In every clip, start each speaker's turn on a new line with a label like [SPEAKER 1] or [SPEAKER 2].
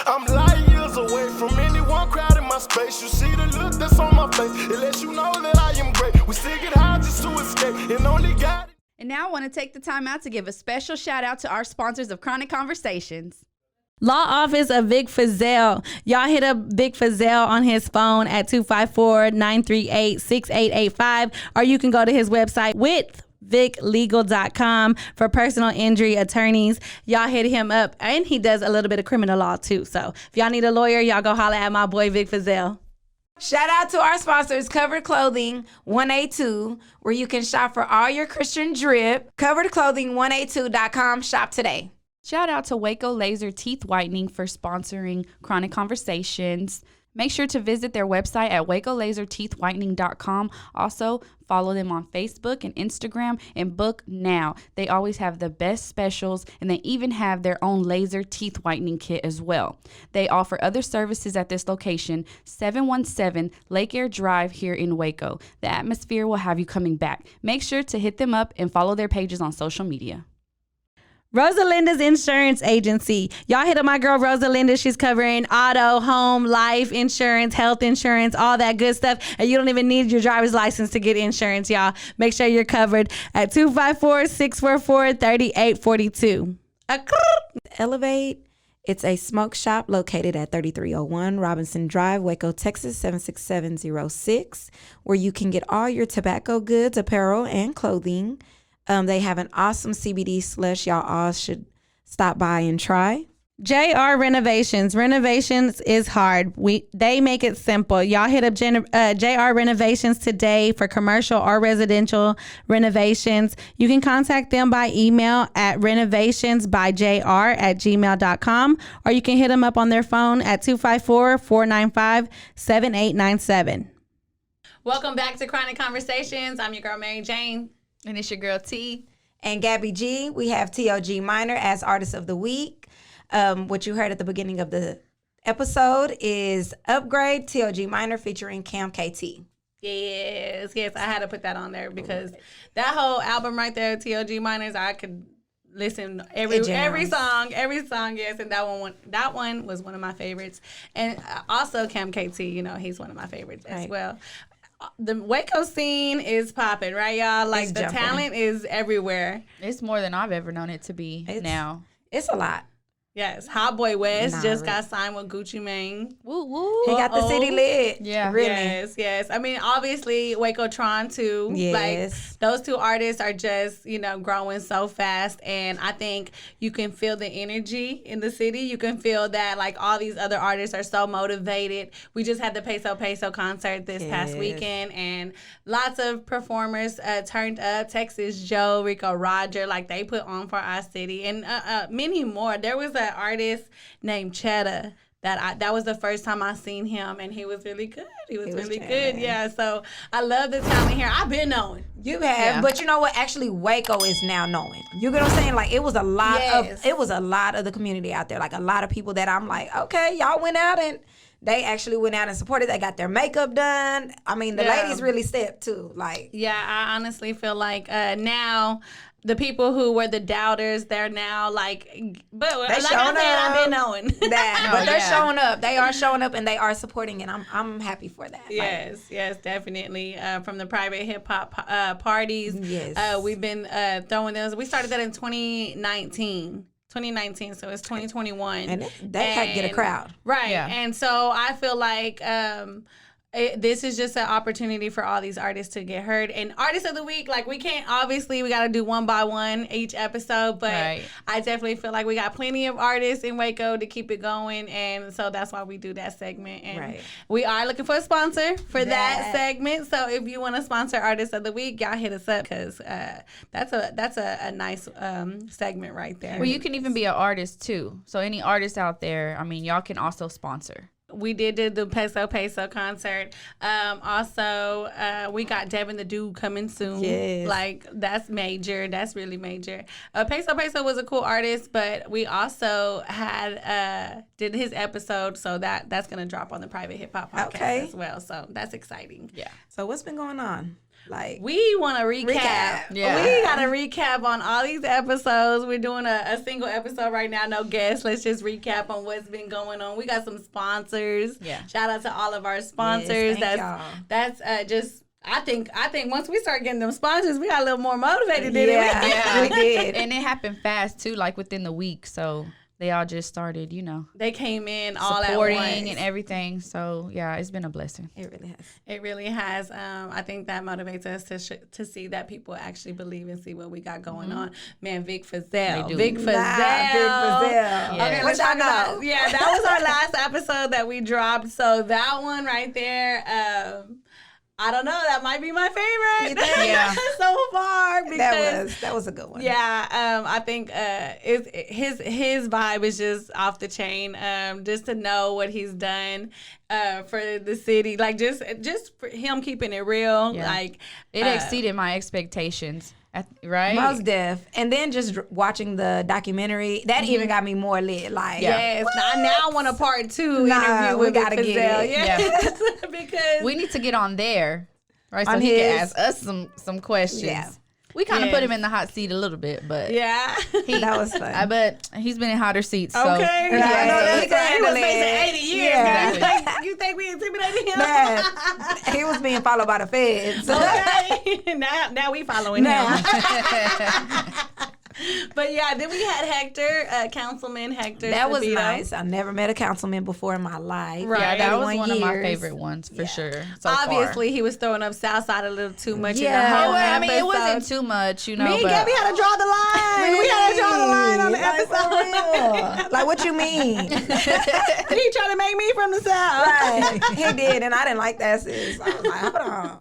[SPEAKER 1] I'm light years away from anyone crowding my space. You see the look that's on my face. It lets you know that I am great. We still get high just to escape, and only God.
[SPEAKER 2] And now I want to take the time out to give a special shout out to our sponsors of Chronic Conversations.
[SPEAKER 3] Law Office of Vic Fazell. Y'all hit up Vic Fazell on his phone at 254-938-6885, or you can go to his website withviclegal.com for personal injury attorneys. Y'all hit him up, and he does a little bit of criminal law too. So if y'all need a lawyer, y'all go holler at my boy Vic Fazell.
[SPEAKER 4] Shout out to our sponsors, Covered Clothing 182, where you can shop for all your Christian drip. CoveredClothing182.com. Shop today.
[SPEAKER 2] Shout out to Waco Laser Teeth Whitening for sponsoring Chronic Conversations. Make sure to visit their website at wacolaserteethwhitening.com. Also, follow them on Facebook and Instagram and book now. They always have the best specials, and they even have their own laser teeth whitening kit as well. They offer other services at this location, 717 Lake Air Drive here in Waco. The atmosphere will have you coming back. Make sure to hit them up and follow their pages on social media.
[SPEAKER 3] Rosalinda's Insurance Agency. Y'all hit up my girl Rosalinda. She's covering auto, home, life insurance, health insurance, all that good stuff. And you don't even need your driver's license to get insurance, y'all. Make sure you're covered at 254-644-3842.
[SPEAKER 4] Elevate. It's a smoke shop located at 3301 Robinson Drive, Waco, Texas, 76706, where you can get all your tobacco goods, apparel, and clothing. They have an awesome CBD slush y'all all should stop by and try.
[SPEAKER 3] JR Renovations. Renovations is hard. They make it simple. Y'all hit up JR Renovations today for commercial or residential renovations. You can contact them by email at renovationsbyjr@gmail.com, or you can hit them up on their phone at 254-495-7897.
[SPEAKER 5] Welcome back to Chronic Conversations. I'm your girl, Mary Jane.
[SPEAKER 2] And it's your girl, T.
[SPEAKER 4] And Gabbi G. We have TOG Minor as Artist of the Week. What you heard at the beginning of the episode is Upgrade, TOG Minor featuring Cam KT.
[SPEAKER 5] Yes, I had to put that on there because that whole album right there, TOG Minors, I could listen every song, yes, and that one was one of my favorites. And also Cam KT, he's one of my favorites as well. The Waco scene is popping, right, y'all? Like, the talent is everywhere.
[SPEAKER 2] It's more than I've ever known it to be now.
[SPEAKER 4] It's a lot.
[SPEAKER 5] Yes, Hot Boy West just got signed with Gucci Mane.
[SPEAKER 2] Woo woo!
[SPEAKER 4] He got the city lit.
[SPEAKER 2] Yeah,
[SPEAKER 4] really.
[SPEAKER 5] Yes. I mean, obviously Waco Tron too.
[SPEAKER 4] Yes,
[SPEAKER 5] like those two artists are just growing so fast, and I think you can feel the energy in the city. You can feel that like all these other artists are so motivated. We just had the Peso concert this past weekend, and lots of performers turned up. Texas Joe, Rico Roger, like they put on for our city, and many more. There was an artist named Cheddar that was the first time I seen him, and he was really good. He was really good. Yeah, so I love the talent here. I've been knowing.
[SPEAKER 4] You have, but you know what? Actually, Waco is now knowing. You get what I'm saying? Like, it was a lot of the community out there. Like, a lot of people that I'm like, okay, y'all went out and they actually went out and supported. They got their makeup done. I mean, the ladies really stepped too. Like,
[SPEAKER 5] I honestly feel like now the people who were the doubters, they're now like, but
[SPEAKER 4] they
[SPEAKER 5] like I said, I've been knowing
[SPEAKER 4] that. But they're showing up. They are showing up, and they are supporting it. I'm happy for that.
[SPEAKER 5] Yes, definitely. From the private hip hop parties, we've been throwing those. We started that in 2019. So it's 2021.
[SPEAKER 4] And they had to get a crowd.
[SPEAKER 5] Right. Yeah. And so I feel like this is just an opportunity for all these artists to get heard. And Artist of the Week, like we got to do one by one each episode. But I definitely feel like we got plenty of artists in Waco to keep it going. And so that's why we do that segment. And we are looking for a sponsor for that segment. So if you want to sponsor Artist of the Week, y'all hit us up because that's a nice segment right there.
[SPEAKER 2] Well, you can even be an artist too. So any artists out there, I mean, y'all can also sponsor.
[SPEAKER 5] We did the Peso concert. Also, we got Devin the Dude coming soon.
[SPEAKER 4] Yes.
[SPEAKER 5] Like, that's major. That's really major. Peso was a cool artist, but we also had did his episode, so that's going to drop on the Private Hip Hop podcast as well. So that's exciting.
[SPEAKER 4] Yeah. So what's been going on? Like,
[SPEAKER 5] we want to recap.
[SPEAKER 2] Yeah.
[SPEAKER 5] We got to recap on all these episodes. We're doing a single episode right now, no guests. Let's just recap on what's been going on. We got some sponsors.
[SPEAKER 2] Yeah.
[SPEAKER 5] Shout out to all of our sponsors.
[SPEAKER 4] Yes, thank y'all.
[SPEAKER 5] That's just, I think once we start getting them sponsors, we got a little more motivated, didn't we?
[SPEAKER 2] Yeah.
[SPEAKER 4] we did.
[SPEAKER 2] And it happened fast too, like within the week. So they all just started,
[SPEAKER 5] They came in all at
[SPEAKER 2] supporting
[SPEAKER 5] once.
[SPEAKER 2] and everything. So yeah, it's been a blessing.
[SPEAKER 4] It really has.
[SPEAKER 5] It really has. I think that motivates us to see that people actually believe and see what we got going on. Man, Vic Fazell.
[SPEAKER 2] They do.
[SPEAKER 5] Vic Fazell.
[SPEAKER 2] Yeah.
[SPEAKER 5] Okay, let's talk about. Yeah, that was our last episode that we dropped. So that one right there. I don't know. That might be my favorite
[SPEAKER 2] Yeah.
[SPEAKER 5] so far because
[SPEAKER 4] That was a good one.
[SPEAKER 5] yeah, I think his vibe is just off the chain. Just to know what he's done for the city, like just for him keeping it real,
[SPEAKER 2] Yeah.
[SPEAKER 5] like
[SPEAKER 2] It exceeded my expectations, right?
[SPEAKER 4] Most deaf. And then just watching the documentary, that even got me more lit. Like,
[SPEAKER 5] yes, I now want a part 2
[SPEAKER 4] Nah,
[SPEAKER 5] interview
[SPEAKER 4] we
[SPEAKER 5] with Vic
[SPEAKER 4] gotta get
[SPEAKER 5] Fazell.
[SPEAKER 4] it.
[SPEAKER 5] Yes, because
[SPEAKER 2] We need to get on there, right? So
[SPEAKER 4] On
[SPEAKER 2] he
[SPEAKER 4] his-
[SPEAKER 2] can ask us some questions.
[SPEAKER 4] Yeah.
[SPEAKER 2] We kind of
[SPEAKER 5] Yes.
[SPEAKER 2] put him in the hot seat a little bit, but
[SPEAKER 5] yeah.
[SPEAKER 4] that was fun.
[SPEAKER 2] I bet he's been in hotter seats. So.
[SPEAKER 5] Okay.
[SPEAKER 4] Yeah,
[SPEAKER 5] Yeah, no,
[SPEAKER 4] he
[SPEAKER 5] that's
[SPEAKER 4] can
[SPEAKER 5] right. He was
[SPEAKER 4] handle
[SPEAKER 5] facing
[SPEAKER 4] it.
[SPEAKER 5] 80 years.
[SPEAKER 4] Yeah.
[SPEAKER 5] Man. You think we intimidated him?
[SPEAKER 4] Man, he was being followed by the feds.
[SPEAKER 5] Okay. now we following
[SPEAKER 4] Now.
[SPEAKER 5] him. But yeah, then we had Hector, Councilman Hector.
[SPEAKER 4] That was
[SPEAKER 5] Sabito.
[SPEAKER 4] nice. I never met a councilman before in my life.
[SPEAKER 5] Right.
[SPEAKER 2] Yeah, that was
[SPEAKER 4] 31
[SPEAKER 2] one of my
[SPEAKER 4] years.
[SPEAKER 2] favorite ones for sure. So
[SPEAKER 5] Obviously, he was throwing up Southside a little too much in the
[SPEAKER 4] Yeah.
[SPEAKER 5] whole
[SPEAKER 2] far. I mean, it
[SPEAKER 5] episode.
[SPEAKER 2] wasn't too much, you know.
[SPEAKER 5] Me and
[SPEAKER 2] but
[SPEAKER 5] Gabby had to draw the line. We had to draw the line on the
[SPEAKER 4] Like, for
[SPEAKER 5] episode.
[SPEAKER 4] real. Like, what you mean?
[SPEAKER 5] He trying to make me from the South.
[SPEAKER 4] Right. He did, and I didn't like that, sis. I was like, hold on.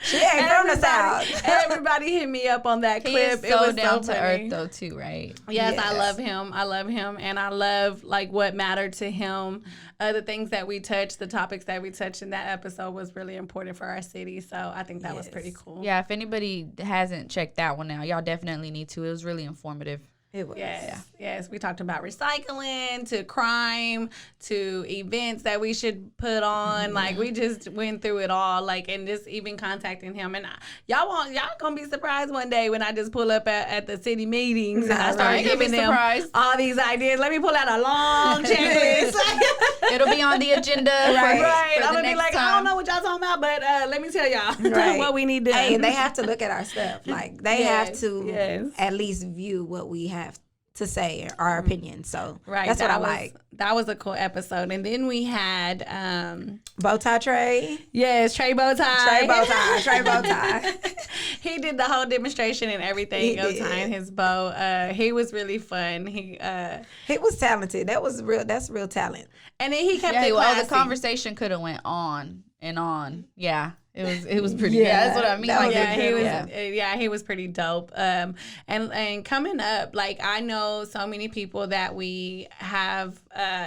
[SPEAKER 4] She ain't from the South.
[SPEAKER 5] Everybody hit me up on that
[SPEAKER 2] he
[SPEAKER 5] clip.
[SPEAKER 2] is so
[SPEAKER 5] it was
[SPEAKER 2] down
[SPEAKER 5] so
[SPEAKER 2] to
[SPEAKER 5] funny.
[SPEAKER 2] earth though too, right?
[SPEAKER 5] Yes, I
[SPEAKER 4] Yes.
[SPEAKER 5] love him. I love him, and I love like what mattered to him. The things that we touched, the topics that we touched in that episode was really important for our city. So I think that was pretty cool.
[SPEAKER 2] Yeah, if anybody hasn't checked that one out, y'all definitely need to. It was really informative.
[SPEAKER 4] It was.
[SPEAKER 5] Yes. We talked about recycling to crime to events that we should put on. Like we just went through it all. Like and just even contacting him. And y'all gonna be surprised one day when I just pull up at the city meetings and I start
[SPEAKER 2] Right. You'll be
[SPEAKER 5] giving them
[SPEAKER 2] surprised.
[SPEAKER 5] all these ideas. Let me pull out a long checklist.
[SPEAKER 2] It'll be on the agenda.
[SPEAKER 5] Right.
[SPEAKER 2] For
[SPEAKER 5] I'm
[SPEAKER 2] the
[SPEAKER 5] gonna be
[SPEAKER 2] next
[SPEAKER 5] like,
[SPEAKER 2] time.
[SPEAKER 5] I don't know what y'all talking about, but let me tell y'all
[SPEAKER 4] Right.
[SPEAKER 5] what we need to do.
[SPEAKER 4] Hey, they have to look at our stuff. Like, they have
[SPEAKER 5] Yes,
[SPEAKER 4] to
[SPEAKER 5] yes.
[SPEAKER 4] at least view what we have to say, our opinion. So
[SPEAKER 5] Right.
[SPEAKER 4] that's what I
[SPEAKER 5] was,
[SPEAKER 4] like.
[SPEAKER 5] That was a cool episode. And then we had
[SPEAKER 4] Bowtie Trey.
[SPEAKER 5] Trey Bowtie.
[SPEAKER 4] Trey Bowtie. Trey Bowtie.
[SPEAKER 5] He did the whole demonstration and everything
[SPEAKER 4] He
[SPEAKER 5] of
[SPEAKER 4] did.
[SPEAKER 5] tying his bow. He was really fun. He
[SPEAKER 4] was talented. That's real talent.
[SPEAKER 5] and then he kept
[SPEAKER 2] Yeah,
[SPEAKER 5] it
[SPEAKER 2] well,
[SPEAKER 5] classy.
[SPEAKER 2] the conversation could have went on and on. Yeah, it was pretty. Yeah, that's what I mean.
[SPEAKER 4] that
[SPEAKER 2] Like,
[SPEAKER 4] was
[SPEAKER 5] Yeah,
[SPEAKER 4] a
[SPEAKER 5] he
[SPEAKER 4] good
[SPEAKER 5] was.
[SPEAKER 4] one.
[SPEAKER 5] Yeah, he was pretty dope. And coming up, like I know so many people that we have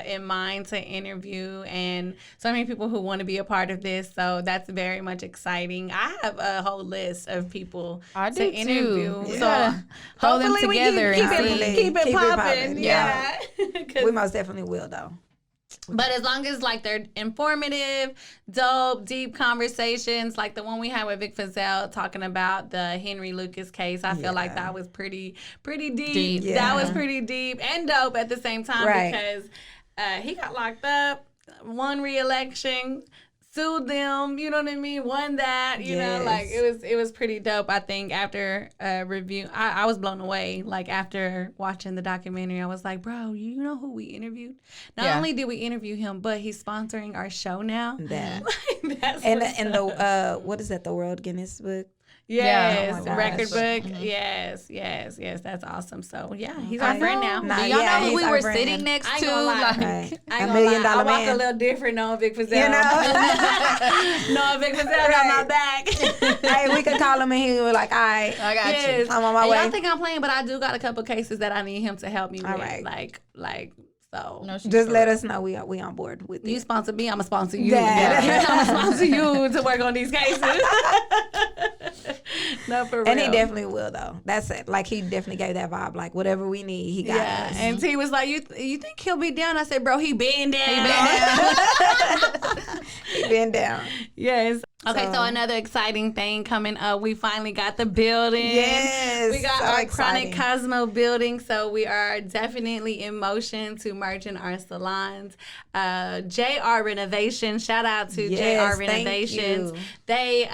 [SPEAKER 5] in mind to interview, and so many people who want to be a part of this. So that's very much exciting. I have a whole list of people
[SPEAKER 2] I
[SPEAKER 5] to
[SPEAKER 2] do
[SPEAKER 5] interview.
[SPEAKER 2] too.
[SPEAKER 5] So
[SPEAKER 2] Yeah. Hold them
[SPEAKER 5] hopefully we
[SPEAKER 2] together
[SPEAKER 5] keep,
[SPEAKER 2] and
[SPEAKER 5] keep
[SPEAKER 2] see.
[SPEAKER 5] it keep it
[SPEAKER 4] Keep it
[SPEAKER 5] popping.
[SPEAKER 4] popping.
[SPEAKER 5] Yeah. 'Cause
[SPEAKER 4] We most definitely will, though.
[SPEAKER 5] but as long as like they're informative, dope, deep conversations, like the one we had with Vic Fazell talking about the Henry Lucas case, I feel like that was pretty deep.
[SPEAKER 2] Deep.
[SPEAKER 5] That was
[SPEAKER 4] Yeah.
[SPEAKER 5] pretty deep and dope at the same time
[SPEAKER 4] Right.
[SPEAKER 5] because he got locked up, won re-election, sued them, you know what I mean? Won that, you know, like it was pretty dope. I think after review, I was blown away. Like after watching the documentary, I was like, bro, you know who we interviewed? Not
[SPEAKER 2] Yeah.
[SPEAKER 5] only did we interview him, but he's sponsoring our show now.
[SPEAKER 4] That.
[SPEAKER 5] That's
[SPEAKER 4] And
[SPEAKER 5] what's
[SPEAKER 4] and
[SPEAKER 5] up.
[SPEAKER 4] the what is that? The World Guinness Book.
[SPEAKER 5] Yes,
[SPEAKER 4] Oh my
[SPEAKER 5] record
[SPEAKER 4] gosh.
[SPEAKER 5] book. Yes, that's awesome. So yeah, he's our
[SPEAKER 4] I
[SPEAKER 5] friend
[SPEAKER 4] know.
[SPEAKER 5] now.
[SPEAKER 4] Nah,
[SPEAKER 2] Do y'all
[SPEAKER 4] yeah,
[SPEAKER 2] know who
[SPEAKER 4] he's
[SPEAKER 2] we
[SPEAKER 4] our
[SPEAKER 2] were
[SPEAKER 4] friend.
[SPEAKER 2] sitting next
[SPEAKER 5] I ain't
[SPEAKER 2] to?
[SPEAKER 5] gonna lie.
[SPEAKER 2] Like,
[SPEAKER 4] Right.
[SPEAKER 5] I ain't
[SPEAKER 4] $1
[SPEAKER 5] gonna
[SPEAKER 4] million
[SPEAKER 5] lie. I walk
[SPEAKER 4] man.
[SPEAKER 5] a little different knowing Vic Fazell.
[SPEAKER 4] You know?
[SPEAKER 5] Knowing Vic Fazell got my
[SPEAKER 4] Right.
[SPEAKER 5] back.
[SPEAKER 4] Hey, we could call him and he was like, all right.
[SPEAKER 2] I got
[SPEAKER 5] Yes.
[SPEAKER 2] you.
[SPEAKER 4] I'm on my
[SPEAKER 5] And
[SPEAKER 4] way.
[SPEAKER 5] y'all think I'm playing, but I do got a couple cases that I need him to help me
[SPEAKER 4] All
[SPEAKER 5] with.
[SPEAKER 4] right.
[SPEAKER 5] Like so.
[SPEAKER 2] No, she's
[SPEAKER 4] Just
[SPEAKER 2] for
[SPEAKER 4] let
[SPEAKER 2] real.
[SPEAKER 4] us know we on board with
[SPEAKER 5] You
[SPEAKER 4] it.
[SPEAKER 5] sponsor me, I'm gonna sponsor you.
[SPEAKER 4] Yeah.
[SPEAKER 5] I'm gonna sponsor you to work on these cases. No, for real.
[SPEAKER 4] And he definitely will, though. That's it. Like, he definitely gave that vibe. Like, whatever we need, he got
[SPEAKER 5] Yeah,
[SPEAKER 4] us.
[SPEAKER 5] and T was like, "You think he'll be down?" I said, "Bro, he been down.
[SPEAKER 4] He been down.
[SPEAKER 5] Yes. Okay, so
[SPEAKER 4] So-
[SPEAKER 5] another exciting thing coming up. We finally got the building.
[SPEAKER 4] Yes,
[SPEAKER 5] We got
[SPEAKER 4] so
[SPEAKER 5] our
[SPEAKER 4] exciting.
[SPEAKER 5] Chronic Cosmo building. So we are definitely in motion to merging our salons. JR Renovation. Shout out to
[SPEAKER 4] Yes,
[SPEAKER 5] JR
[SPEAKER 4] thank
[SPEAKER 5] Renovations.
[SPEAKER 4] you.
[SPEAKER 5] They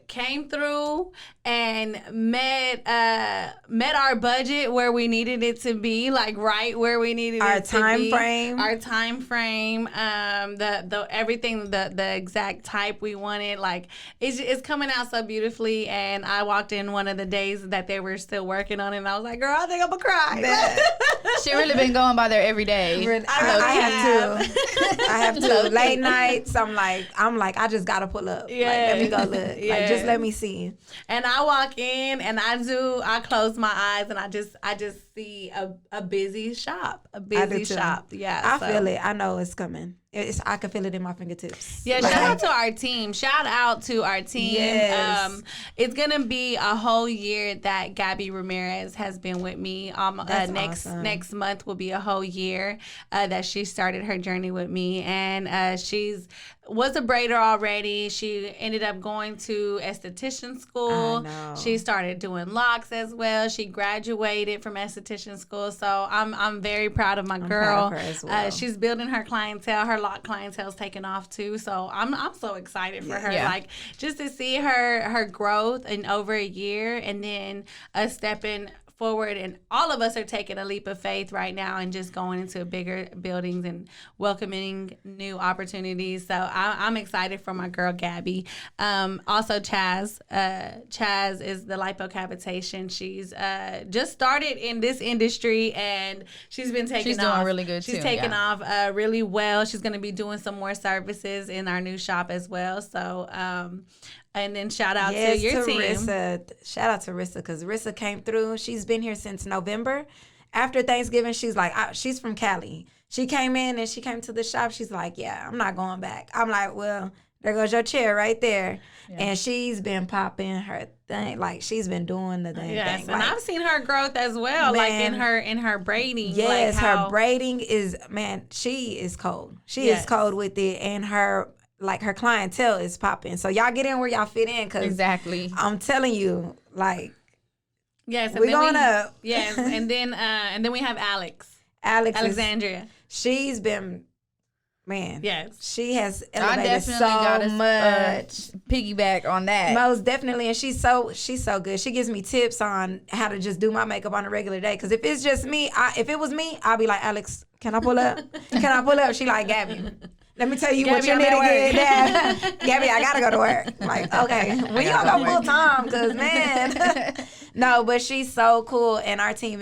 [SPEAKER 5] came through and met our budget where we needed it to be, like right where we needed
[SPEAKER 4] Our
[SPEAKER 5] it to
[SPEAKER 4] time
[SPEAKER 5] be.
[SPEAKER 4] frame.
[SPEAKER 5] Our time frame, the everything, the exact type we wanted. Like it's coming out so beautifully. And I walked in one of the days that they were still working on it, and I was like, "Girl, I think I'm gonna cry."
[SPEAKER 2] She really been going by there every day.
[SPEAKER 4] I have to. I have to. Late nights, I'm like, I just gotta pull up. Like, let me go look. Like, just let me see.
[SPEAKER 5] And I walk in and I close my eyes and I just see a busy shop. A busy
[SPEAKER 4] too.
[SPEAKER 5] shop. Yeah.
[SPEAKER 4] I
[SPEAKER 5] so.
[SPEAKER 4] feel it. I know it's coming. I can feel it in my fingertips.
[SPEAKER 5] Yeah, shout out to our team. Shout out to our team.
[SPEAKER 4] Yes.
[SPEAKER 5] It's gonna be a whole year that Gabbi Ramirez has been with me.
[SPEAKER 4] That's awesome.
[SPEAKER 5] Next month will be a whole year that she started her journey with me, and she's was a braider already. She ended up going to esthetician school.
[SPEAKER 4] I know.
[SPEAKER 5] She started doing locks as well. She graduated from esthetician school. So I'm very proud of my girl.
[SPEAKER 4] proud of her as well.
[SPEAKER 5] She's building her clientele. Her lock clientele's taking off too. So I'm so excited for her.
[SPEAKER 2] Yeah.
[SPEAKER 5] Like just to see her growth in over a year, and then us stepping forward, and all of us are taking a leap of faith right now and just going into bigger buildings and welcoming new opportunities. So I'm excited for my girl Gabbi. Also Chaz is the lipocavitation. She's just started in this industry, and she's been taking
[SPEAKER 2] She's
[SPEAKER 5] off.
[SPEAKER 2] doing really good
[SPEAKER 5] She's
[SPEAKER 2] too,
[SPEAKER 5] taking
[SPEAKER 2] yeah.
[SPEAKER 5] off really well. She's going to be doing some more services in our new shop as well. So and then shout out to your team.
[SPEAKER 4] Rissa. Shout out to Rissa, because Rissa came through. She's been here since November. After Thanksgiving, she's like, she's from Cali. She came in and she came to the shop. She's like, yeah, I'm not going back. I'm like, well, there goes your chair right there. Yeah. And she's been popping her thing. Like, she's been doing the thing.
[SPEAKER 5] Yes, and
[SPEAKER 4] like,
[SPEAKER 5] I've seen her growth as well, like in her braiding.
[SPEAKER 4] Yes,
[SPEAKER 5] like how,
[SPEAKER 4] her braiding is, man, she is cold. She is cold with it. And her clientele is popping. So y'all get in where y'all fit in, because
[SPEAKER 2] Exactly.
[SPEAKER 4] I'm telling you, like,
[SPEAKER 5] yes, and
[SPEAKER 4] we
[SPEAKER 5] then
[SPEAKER 4] going up.
[SPEAKER 5] Yes, and then we have Alexandria.
[SPEAKER 4] She's been, man.
[SPEAKER 5] Yes,
[SPEAKER 4] she has
[SPEAKER 2] I
[SPEAKER 4] elevated
[SPEAKER 2] definitely
[SPEAKER 4] so
[SPEAKER 2] got to
[SPEAKER 4] much.
[SPEAKER 2] piggyback on that.
[SPEAKER 4] Most definitely, and she's so good. She gives me tips on how to just do my makeup on a regular day. Because if it's just me, if it was me, I'll be like, Alex, can I pull up? Can I pull up? She like, Gabbi, let me tell you what
[SPEAKER 5] Gabbi,
[SPEAKER 4] you
[SPEAKER 5] I'm
[SPEAKER 4] need to
[SPEAKER 5] at
[SPEAKER 4] get. Gabbi, I gotta go to work. I'm like, okay, when you gonna go full time? Cause man, no, but she's so cool, and our team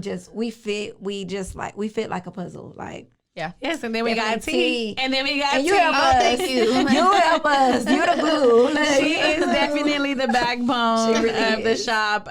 [SPEAKER 4] just we fit like a puzzle, like.
[SPEAKER 2] Yeah.
[SPEAKER 5] Yes, and then we got T. And then we got
[SPEAKER 4] And
[SPEAKER 5] T.
[SPEAKER 4] you help us.
[SPEAKER 2] Thank you.
[SPEAKER 4] You help us. You the glue.
[SPEAKER 5] She is definitely the backbone
[SPEAKER 4] She really
[SPEAKER 5] of the
[SPEAKER 4] is.
[SPEAKER 5] shop.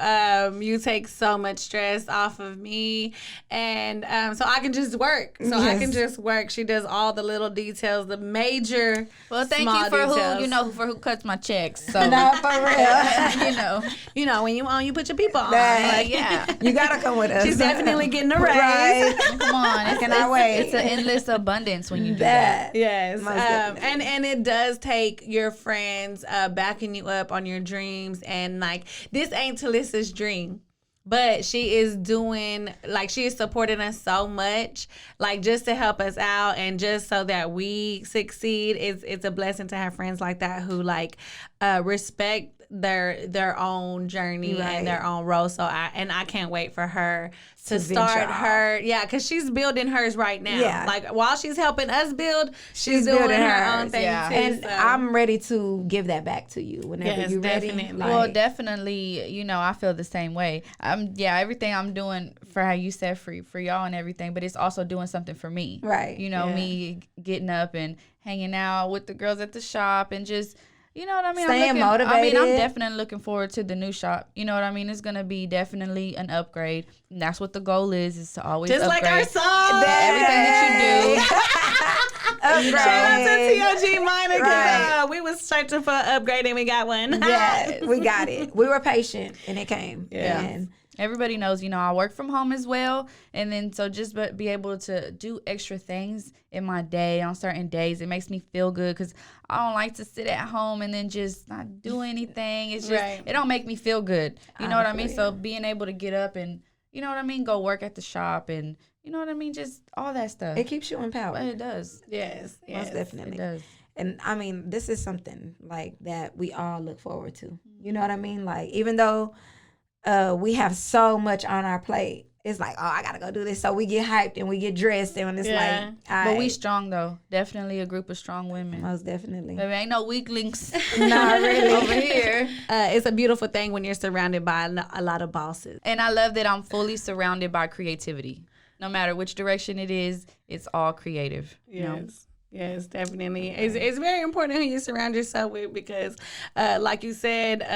[SPEAKER 5] You take so much stress off of me, and so I can just work. So I
[SPEAKER 4] Yes.
[SPEAKER 5] can just work. She does all the little details, the major.
[SPEAKER 2] Well, thank
[SPEAKER 5] small
[SPEAKER 2] you for
[SPEAKER 5] details.
[SPEAKER 2] who cuts my checks. So
[SPEAKER 4] Not for real.
[SPEAKER 5] You know, when you on, you put your people on.
[SPEAKER 4] Right.
[SPEAKER 5] Like, yeah.
[SPEAKER 4] You gotta come with us.
[SPEAKER 5] She's definitely getting a raise.
[SPEAKER 4] Right.
[SPEAKER 2] come on, it's,
[SPEAKER 4] cannot wait.
[SPEAKER 2] It's an endless abundance when you do that.
[SPEAKER 5] Yes,
[SPEAKER 4] Most definitely.
[SPEAKER 5] and it does take your friends backing you up on your dreams, and like this ain't Talissa's dream, but she is doing, like, she is supporting us so much, like just to help us out and just so that we succeed. It's a blessing to have friends like that who like respect their own journey
[SPEAKER 4] Right.
[SPEAKER 5] and their own role. So I can't wait for her to
[SPEAKER 4] venture
[SPEAKER 5] start
[SPEAKER 4] off.
[SPEAKER 5] her, because she's building hers right now.
[SPEAKER 4] Yeah.
[SPEAKER 5] Like while she's helping us build, she's doing
[SPEAKER 4] building
[SPEAKER 5] her
[SPEAKER 4] hers.
[SPEAKER 5] own thing
[SPEAKER 2] Yeah.
[SPEAKER 5] too.
[SPEAKER 4] And
[SPEAKER 5] so.
[SPEAKER 4] I'm ready to give that back to you whenever
[SPEAKER 5] Yes,
[SPEAKER 4] you're ready.
[SPEAKER 5] definitely.
[SPEAKER 4] Like,
[SPEAKER 2] Well, definitely, I feel the same way. Everything I'm doing for how you said for y'all and everything, but it's also doing something for me.
[SPEAKER 4] Right.
[SPEAKER 2] Me getting up and hanging out with the girls at the shop and just, you know what I mean?
[SPEAKER 4] Staying
[SPEAKER 2] I'm
[SPEAKER 4] motivated.
[SPEAKER 2] definitely looking forward to the new shop. You know what I mean? It's going to be definitely an upgrade. And that's what the goal is to always
[SPEAKER 5] just
[SPEAKER 2] upgrade.
[SPEAKER 5] like our song.
[SPEAKER 2] Everything that you do.
[SPEAKER 5] Shout out to TLG Minor.
[SPEAKER 4] Right.
[SPEAKER 5] We was searching for an upgrade and we got one.
[SPEAKER 4] Yeah, we got it. We were patient and it came.
[SPEAKER 5] Yeah.
[SPEAKER 4] And
[SPEAKER 2] Everybody knows, I work from home as well. And then so just be able to do extra things in my day on certain days, it makes me feel good because I don't like to sit at home and then just not do anything. It's just, it don't make me feel good. You know what I mean? So being able to get up and, go work at the shop and, just all that stuff.
[SPEAKER 4] It keeps you empowered.
[SPEAKER 2] It does.
[SPEAKER 5] Yes.
[SPEAKER 4] Most definitely.
[SPEAKER 2] It does.
[SPEAKER 4] And I mean, this is something like that we all look forward to. You know what I mean? Like, even though we have so much on our plate, it's like, oh, I gotta go do this. So we get hyped and we get dressed, and it's like,
[SPEAKER 2] but we strong though. Definitely a group of strong women.
[SPEAKER 4] Most definitely.
[SPEAKER 2] There ain't no weaklings.
[SPEAKER 4] Not really.
[SPEAKER 2] Over here.
[SPEAKER 5] It's a beautiful thing when you're surrounded by a lot of bosses.
[SPEAKER 2] And I love that I'm fully surrounded by creativity. No matter which direction it is, it's all creative.
[SPEAKER 5] Yes. Yes, definitely. It's very important who you surround yourself with because, like you said,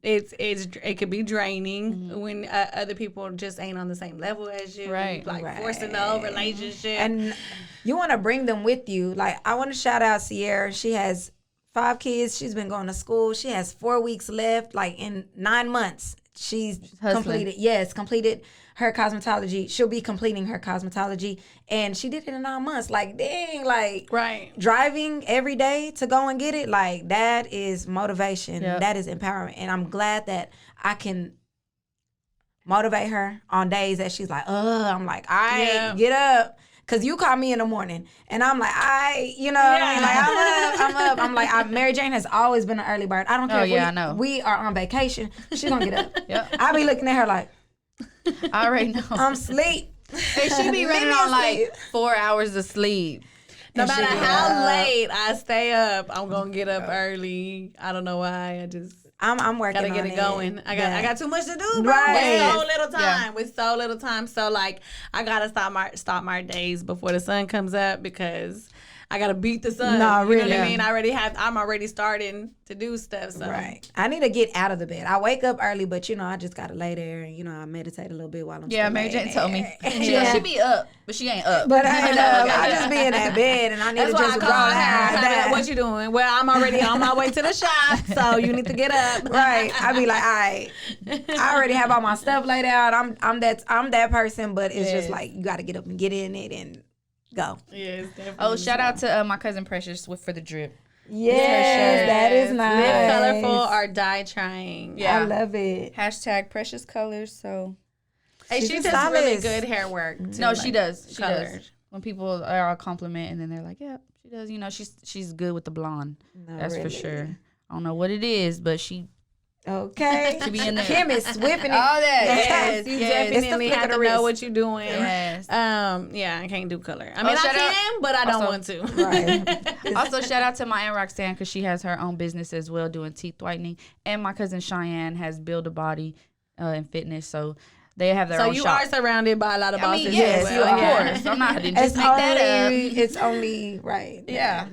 [SPEAKER 5] it could be draining when other people just ain't on the same level as you.
[SPEAKER 2] Right.
[SPEAKER 5] Forcing the whole relationship.
[SPEAKER 4] And you want to bring them with you. Like, I want to shout out Sierra. She has 5 kids. She's been going to school. She has 4 weeks left. Like, in 9 months, she's completed her cosmetology. She'll be completing her cosmetology, and she did it in 9 months. Like, dang, like, driving every day to go and get it, like, that is motivation. Yep. That is empowerment. And I'm glad that I can motivate her on days that she's like, I'm like, all right, get up. Cause you call me in the morning, and I'm like, like, I'm up. I'm like, Mary Jane has always been an early bird. I don't care if we are on vacation. She's gonna get up. Yep. I be looking at her like,
[SPEAKER 2] I already know.
[SPEAKER 4] I'm asleep.
[SPEAKER 2] And she be running on like 4 hours of sleep.
[SPEAKER 5] No matter how late I stay up, I'm gonna get up early. I don't know why.
[SPEAKER 4] I'm working.
[SPEAKER 5] Gotta get it going. I got too much to do, bro.
[SPEAKER 4] Right.
[SPEAKER 5] With so little time. So like, I gotta stop my days before the sun comes up because I gotta beat the sun.
[SPEAKER 4] No, really.
[SPEAKER 5] You know what I mean? I'm already starting to do stuff. So.
[SPEAKER 4] Right. I need to get out of the bed. I wake up early, but I just gotta lay there and I meditate a little bit while I'm.
[SPEAKER 2] Yeah, Mary Jane told me. She be up, but she ain't up.
[SPEAKER 4] But I ain't up. I just be in that bed and I need to just roll out.
[SPEAKER 5] What you doing? Well, I'm already on my way to the shop, so you need to get up.
[SPEAKER 4] Right. I be like, all right. I already have all my stuff laid out. I'm that person, but it's just like you gotta get up and get in it and go.
[SPEAKER 5] Yes, definitely.
[SPEAKER 2] Oh, shout out to my cousin Precious for the drip.
[SPEAKER 4] Yes, that is nice.
[SPEAKER 5] Live colorful or die trying.
[SPEAKER 4] Yeah, I love it.
[SPEAKER 2] #, Precious Colors. So,
[SPEAKER 5] hey, she does really good hair work. Too,
[SPEAKER 2] no, she does. She
[SPEAKER 5] colors.
[SPEAKER 2] does. When people are all compliment and then they're like, "Yeah, she does." She's good with the blonde. That's for sure. I don't know what it is, but she.
[SPEAKER 4] Okay.
[SPEAKER 2] She be in there.
[SPEAKER 4] Chemist whipping it.
[SPEAKER 2] All that.
[SPEAKER 5] Yes, you definitely have to know what you're doing.
[SPEAKER 2] Yes.
[SPEAKER 5] I can't do color. I mean, I can, but I don't want to.
[SPEAKER 4] Right.
[SPEAKER 2] Also, shout out to my Aunt Roxanne because she has her own business as well, doing teeth whitening. And my cousin Cheyenne has Build a Body and fitness. So they have their own shop.
[SPEAKER 5] So you are surrounded by a lot of bosses.
[SPEAKER 2] Yes, of course. I'm not just make that up.
[SPEAKER 4] It's only right.
[SPEAKER 2] Yeah.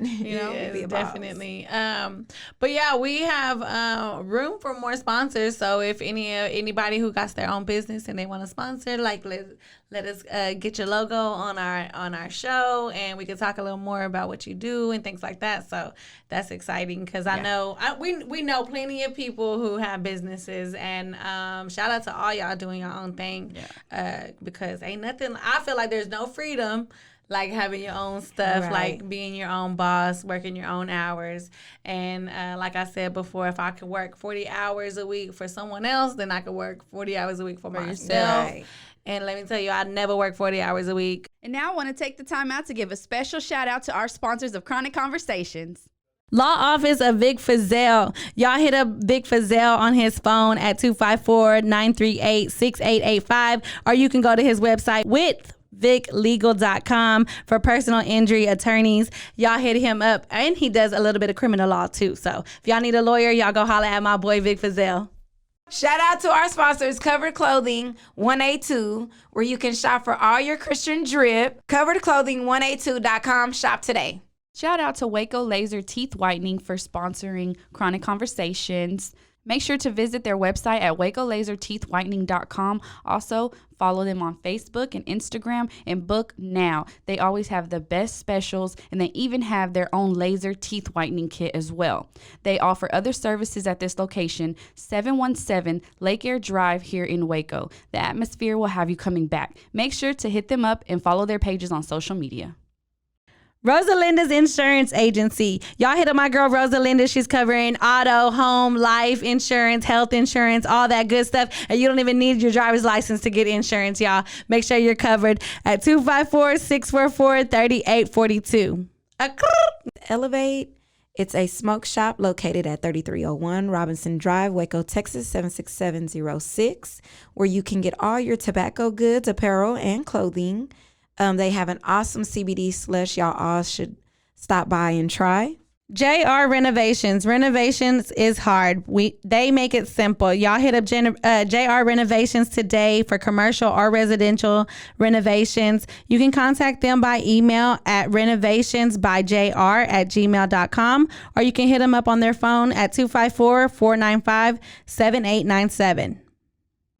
[SPEAKER 5] Definitely. But yeah, we have room for more sponsors. So if anybody who got their own business and they want to sponsor, like let us get your logo on our show, and we can talk a little more about what you do and things like that. So that's exciting because I know we know plenty of people who have businesses, and shout out to all y'all doing your own thing. Because ain't nothing. I feel like there's no freedom like having your own stuff, like being your own boss, working your own hours. And like I said before, if I could work 40 hours a week for someone else, then I could work 40 hours a week for myself. Right. And let me tell you, I never work 40 hours a week.
[SPEAKER 2] And now I want to take the time out to give a special shout out to our sponsors of Chronic Conversations.
[SPEAKER 3] Law Office of Vic Fazell. Y'all hit up Vic Fazell on his phone at 254-938-6885, or you can go to his website with viclegal.com for personal injury attorneys. Y'all hit him up, and he does a little bit of criminal law too. So if y'all need a lawyer, y'all go holler at my boy Vic Fazell.
[SPEAKER 4] Shout out to our sponsors, Covered Clothing 182, where you can shop for all your Christian drip. CoveredClothing182.com. Shop today.
[SPEAKER 2] Shout out to Waco Laser Teeth Whitening for sponsoring Chronic Conversations. Make sure to visit their website at wacolaserteethwhitening.com. Also, follow them on Facebook and Instagram and book now. They always have the best specials, and they even have their own laser teeth whitening kit as well. They offer other services at this location, 717 Lake Air Drive here in Waco. The atmosphere will have you coming back. Make sure to hit them up and follow their pages on social media.
[SPEAKER 3] Rosalinda's Insurance Agency. Y'all hit up my girl Rosalinda. She's covering auto, home, life insurance, health insurance, all that good stuff. And you don't even need your driver's license to get insurance, y'all. Make sure you're covered at 254-644-3842.
[SPEAKER 4] Elevate. It's a smoke shop located at 3301 Robinson Drive, Waco, Texas, 76706, where you can get all your tobacco goods, apparel, and clothing. They have an awesome CBD slush y'all all should stop by and try.
[SPEAKER 3] JR Renovations. Renovations is hard. They make it simple. Y'all hit up JR Renovations today for commercial or residential renovations. You can contact them by email at renovationsbyjr@gmail.com, or you can hit them up on their phone at 254-495-7897.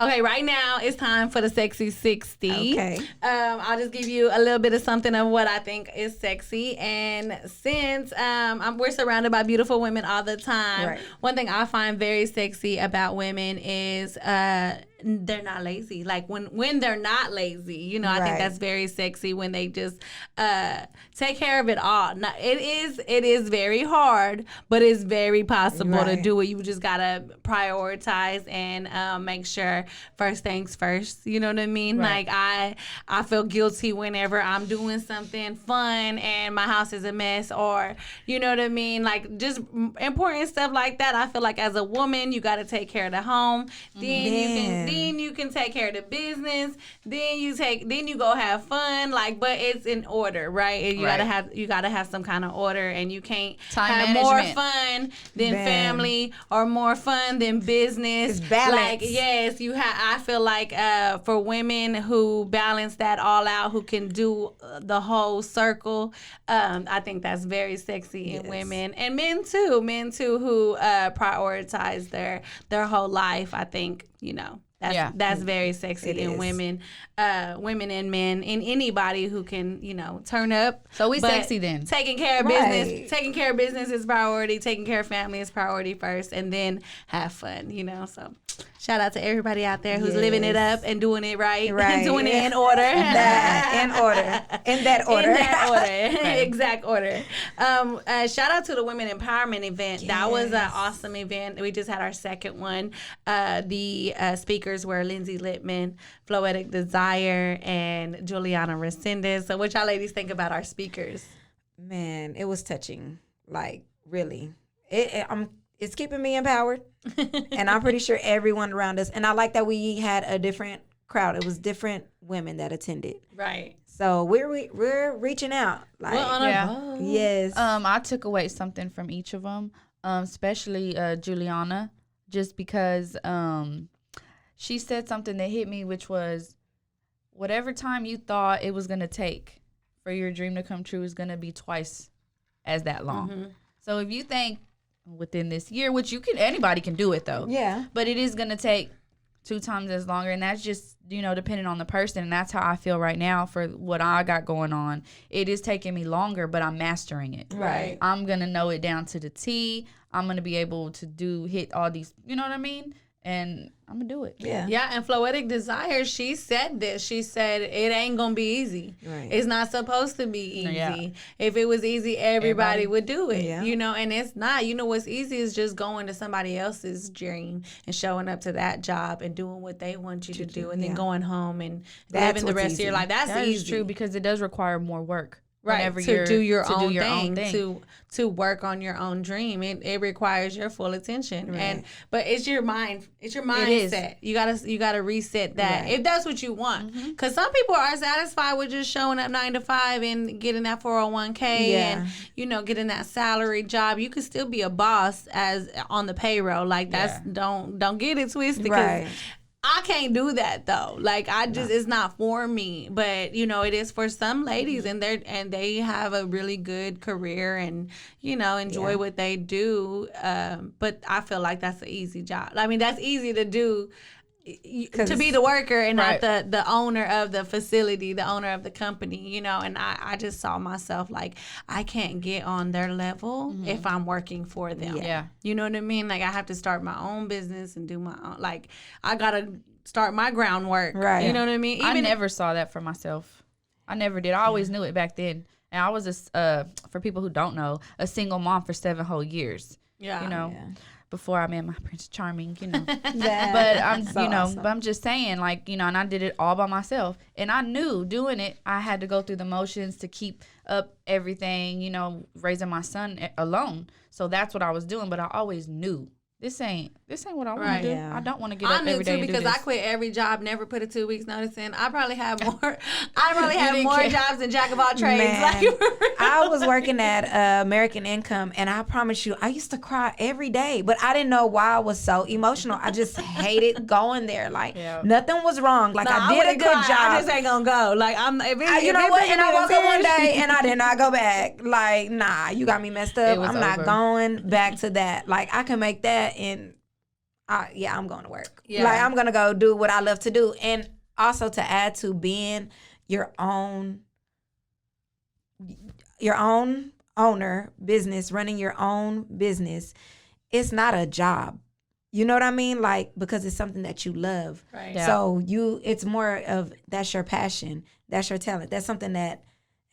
[SPEAKER 5] Okay, right now it's time for the sexy 60.
[SPEAKER 4] Okay.
[SPEAKER 5] I'll just give you a little bit of something of what I think is sexy. And since we're surrounded by beautiful women all the time,
[SPEAKER 4] Right.
[SPEAKER 5] One thing I find very sexy about women is they're not lazy. Like when they're not lazy, you know, I think
[SPEAKER 4] Right.
[SPEAKER 5] that's very sexy when they just take care of it all. Now, it is very hard, but it's very possible to
[SPEAKER 4] Right.
[SPEAKER 5] do it. You just gotta prioritize and make sure first things first. You know what I mean?
[SPEAKER 2] Right.
[SPEAKER 5] Like I feel guilty whenever I'm doing something fun and my house is a mess, or you know what I mean? Like just important stuff like that. I feel like as a woman, you gotta take care of the home. Then you can take care of the business. Then you go have fun. Like, but it's in order, right? And you gotta have some kind of order, and you can't
[SPEAKER 2] Time
[SPEAKER 5] have
[SPEAKER 2] management.
[SPEAKER 5] more fun than
[SPEAKER 4] Man.
[SPEAKER 5] family or more fun than business.
[SPEAKER 4] It's balance.
[SPEAKER 5] Like, yes, I feel like for women who balance that all out, who can do the whole circle, I think that's very sexy in women, and men too who prioritize their whole life. I think, you know, that's very sexy in women and men, and anybody who can, you know, turn up.
[SPEAKER 2] So we
[SPEAKER 5] But
[SPEAKER 2] sexy then.
[SPEAKER 5] Taking care of
[SPEAKER 4] Right.
[SPEAKER 5] business. Taking care of business is priority. Taking care of family is priority first, and then have fun, you know. So shout out to everybody out there who's living it up and doing it right.
[SPEAKER 4] Right.
[SPEAKER 5] Doing it in order.
[SPEAKER 4] In that order.
[SPEAKER 5] In that order. Exact order. Shout out to the Women Empowerment event. That was an awesome event. We just had our second one. The speakers were Lindsay Littman, Floetic Desire, and Juliana Resendez. So what y'all ladies think about our speakers?
[SPEAKER 4] Man, it was touching. Like, really. It's keeping me empowered. And I'm pretty sure everyone around us. And I like that we had a different crowd. It was different women that attended.
[SPEAKER 5] Right.
[SPEAKER 4] So we're reaching out. Like, yes.
[SPEAKER 2] I took away something from each of them, especially Juliana, just because she said something that hit me, which was, whatever time you thought it was going to take for your dream to come true is going to be twice as that long.
[SPEAKER 5] Mm-hmm.
[SPEAKER 2] So if you think within this year, which anybody can do it though.
[SPEAKER 4] Yeah.
[SPEAKER 2] But it is going to take 2 times as longer, and that's just, you know, depending on the person. And that's how I feel right now for what I got going on. It is taking me longer, but I'm mastering it.
[SPEAKER 5] Right.
[SPEAKER 2] I'm going to know it down to the T. I'm going to be able to hit all these, you know what I mean? And I'm going to do it.
[SPEAKER 4] Yeah.
[SPEAKER 5] Yeah, and Floetic Desire, she said this. She said, it ain't going to be easy.
[SPEAKER 4] Right.
[SPEAKER 5] It's not supposed to be easy.
[SPEAKER 2] Yeah.
[SPEAKER 5] If it was easy, everybody would do it.
[SPEAKER 4] Yeah.
[SPEAKER 5] You know, and it's not. You know what's easy is just going to somebody else's dream and showing up to that job and doing what they want you to do, and then going home and living the
[SPEAKER 4] what's
[SPEAKER 5] rest of your
[SPEAKER 4] easy.
[SPEAKER 5] life. That's
[SPEAKER 2] That
[SPEAKER 5] easy.
[SPEAKER 2] is true, because it does require more work.
[SPEAKER 5] Right,
[SPEAKER 2] whenever
[SPEAKER 5] to
[SPEAKER 2] you're-
[SPEAKER 5] do your
[SPEAKER 2] to
[SPEAKER 5] own
[SPEAKER 2] do your
[SPEAKER 5] thing,
[SPEAKER 2] own thing.
[SPEAKER 5] to work on your own dream. It requires your full attention, but it's your mind. It's your mindset. You gotta reset that if that's what you want. Because some people are satisfied with just showing up 9 to 5 and getting that 401k and getting that salary job. You could still be a boss as on the payroll. Like that's don't get it twisted. 'Cause
[SPEAKER 4] Right.
[SPEAKER 5] I can't do that though. Like I just, it's not for me. But you know, it is for some ladies, and they have a really good career, and you know, enjoy what they do. But I feel like that's an easy job. I mean, that's easy to do. To be the worker and not the owner of the facility, the owner of the company, you know. And I just saw myself like, I can't get on their level if I'm working for them.
[SPEAKER 2] Yeah.
[SPEAKER 5] You know what I mean? Like I have to start my own business and do my own, like I gotta start my groundwork.
[SPEAKER 4] Right.
[SPEAKER 5] You know what I mean?
[SPEAKER 2] I never saw that for myself. I never did. I always knew it back then. And I was for people who don't know, a single mom for 7 whole years.
[SPEAKER 5] Yeah.
[SPEAKER 2] You know.
[SPEAKER 4] Yeah.
[SPEAKER 2] Before I met my Prince Charming, you know.
[SPEAKER 4] That-
[SPEAKER 2] But I'm,
[SPEAKER 4] so
[SPEAKER 2] you know,
[SPEAKER 4] awesome.
[SPEAKER 2] but I'm just saying, like, you know, and I did it all by myself. And I knew doing it, I had to go through the motions to keep up everything, you know, raising my son alone. So that's what I was doing. But I always knew this ain't what I want
[SPEAKER 5] Right.
[SPEAKER 2] to do.
[SPEAKER 4] Yeah.
[SPEAKER 2] I don't want to get
[SPEAKER 5] I
[SPEAKER 2] up
[SPEAKER 5] knew
[SPEAKER 2] every day
[SPEAKER 5] too
[SPEAKER 2] and do
[SPEAKER 5] because
[SPEAKER 2] this.
[SPEAKER 5] I quit every job, never put a 2 weeks notice in. I probably have more. I probably have
[SPEAKER 2] didn't
[SPEAKER 5] more
[SPEAKER 2] care.
[SPEAKER 5] jobs than jack of all trades.
[SPEAKER 4] Man,
[SPEAKER 5] Like,
[SPEAKER 4] I was working at American Income, and I promise you, I used to cry every day, but I didn't know why I was so emotional. I just hated going there. Like nothing was wrong. Like I did a good job.
[SPEAKER 5] I just ain't gonna go. Like I'm. If it,
[SPEAKER 4] You
[SPEAKER 5] if
[SPEAKER 4] know
[SPEAKER 5] it
[SPEAKER 4] what?
[SPEAKER 5] put
[SPEAKER 4] And
[SPEAKER 5] me
[SPEAKER 4] I
[SPEAKER 5] in
[SPEAKER 4] woke up one
[SPEAKER 5] tears-
[SPEAKER 4] day and I did not go back. Like, nah, you got me messed up.
[SPEAKER 2] It was
[SPEAKER 4] I'm not
[SPEAKER 2] over.
[SPEAKER 4] going back to that. Like, I can make that and I'm going to work.
[SPEAKER 5] Yeah.
[SPEAKER 4] Like, I'm going to go do what I love to do. And also to add to being your own owner, business, running your own business, it's not a job. You know what I mean? Like, because it's something that you love.
[SPEAKER 5] Right.
[SPEAKER 2] Yeah.
[SPEAKER 4] So it's more of, that's your passion. That's your talent. That's something that